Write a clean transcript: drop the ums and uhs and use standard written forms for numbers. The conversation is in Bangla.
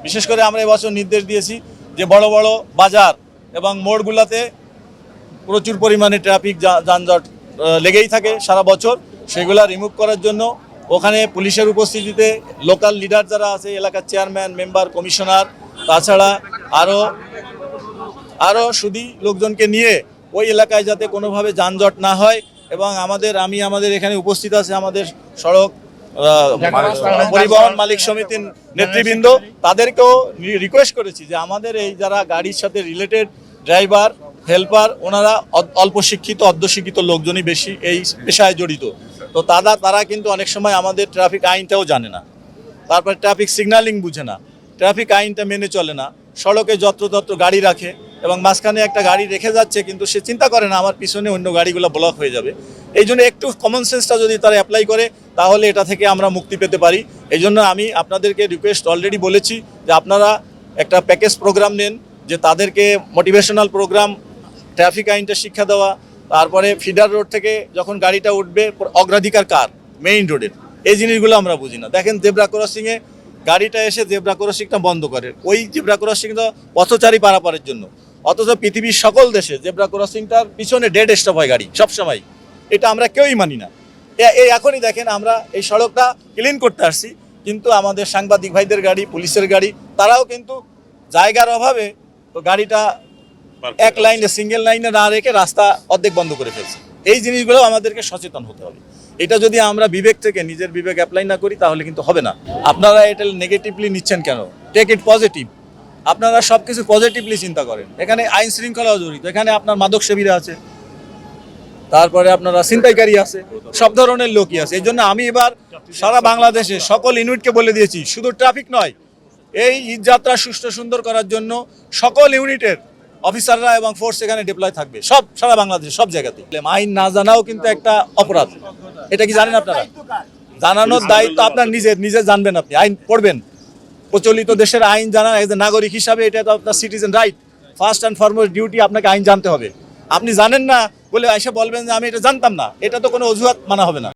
বিশেষ করে আমরা এবছর নির্দেশ দিয়েছি যে বড় বড় বাজার এবং মোড়গুলোতে প্রচুর পরিমাণে ট্রাফিক যানজট লেগেই থাকে সারা বছর, সেগুলো রিমুভ করার জন্য ওখানে পুলিশের উপস্থিতিতে লোকাল লিডার যারা আছে, এলাকার চেয়ারম্যান, মেম্বার, কমিশনার, তাছাড়া আরও শুধু লোকজনকে নিয়ে ওই এলাকায় যাতে কোনোভাবে যানজট না হয়। এবং আমাদের এখানে উপস্থিত আছে আমাদের সড়ক পরিবহন মালিক সমিতির নেতৃবৃন্দ, তাদেরকেও রিকোয়েস্ট করেছি যে আমাদের এই যারা গাড়ির সাথে রিলেটেড ড্রাইভার, হেল্পার, ওনারা অল্প শিক্ষিত, অর্ধশিক্ষিত লোকজনই বেশি এই পেশায় জড়িত। তো তারা কিন্তু অনেক সময় আমাদের ট্রাফিক আইনটাও জানে না, তারপর ট্রাফিক সিগন্যালিং বুঝে না, ট্রাফিক আইনটা মেনে চলে না, সড়কে যত্রতত্র গাড়ি রাখে এবং মাঝখানে একটা গাড়ি রেখে যাচ্ছে কিন্তু সে চিন্তা করে না আমার পিছনে অন্য গাড়িগুলো ব্লক হয়ে যাবে। এই জন্য একটু কমন সেন্সটা যদি তারা অ্যাপ্লাই করে তাহলে এটা থেকে আমরা মুক্তি পেতে পারি। এই জন্য আমি আপনাদেরকে রিকোয়েস্ট অলরেডি বলেছি যে আপনারা একটা প্যাকেজ প্রোগ্রাম নেন, যে তাদেরকে মোটিভেশনাল প্রোগ্রাম, ট্রাফিক আইনটা শিক্ষা দেওয়া, তারপরে ফিডার রোড থেকে যখন গাড়িটা উঠবে অগ্রাধিকার কার, মেইন রোডের, এই জিনিসগুলো আমরা বুঝি না। দেখেন জেব্রা ক্রসিংয়ে গাড়িটা এসে জেব্রা ক্রসিংটা বন্ধ করে, ওই জেব্রা ক্রসিংটা পথচারী পারাপারের জন্য, অথচ পৃথিবীর সকল দেশে জেব্রা ক্রসিংটার পিছনে ডেড স্টপ হয় গাড়ি সবসময়। এটা আমরা কেউই মানি না। এখনই দেখেন আমরা এই সড়কটা ক্লিন করতে আসছি, কিন্তু আমাদের সাংবাদিক ভাইদের গাড়ি, পুলিশের গাড়ি, তারাও কিন্তু জায়গার অভাবে তো গাড়িটা এক লাইনে, সিঙ্গেল লাইনে না রেখে রাস্তা অর্ধেক বন্ধ করে ফেলছে। এই জিনিসগুলো আমাদেরকে সচেতন হতে হবে। এটা যদি আমরা বিবেক থেকে নিজের বিবেক অ্যাপ্লাই না করি তাহলে কিন্তু হবে না। আপনারা এটা নেগেটিভলি নিচ্ছেন কেন? Take it positive. আপনারা সব কিছু পজিটিভলি চিন্তা করেন। এখানে আইন শৃঙ্খলাও জড়িত, এখানে আপনার মাদক সেবীরা আছে, তারপরে আপনারা ছিনতাইকারী আছে, সব ধরনের লোকই আছে। এই জন্য আমি এবার সারা বাংলাদেশে সকল ইউনিটকে বলে দিয়েছি, শুধু ট্রাফিক নয়, এই ঈদযাত্রা সুষ্ঠু সুন্দর করার জন্য সকল ইউনিটের অফিসাররা এবং ফোর্স এখানে ডিপ্লয় থাকবে, সব সারা বাংলাদেশে সব জায়গাতে। আইন না জানাও কিন্তু একটা অপরাধ, এটা কি জানেন আপনারা? জানানোর দায়িত্ব আপনার নিজে জানবেন, আপনি আইন পড়বেন, প্রচলিত দেশের আইন জানা এজ এ নাগরিক হিসাবে এটা তো আপনার citizen right. First and foremost duty, আপনাকে আইন জানতে হবে। আপনি জানেন না বলে এসে বলবেন যে আমি এটা জানতাম না, এটা তো কোনো অজুহাত মানা হবে না।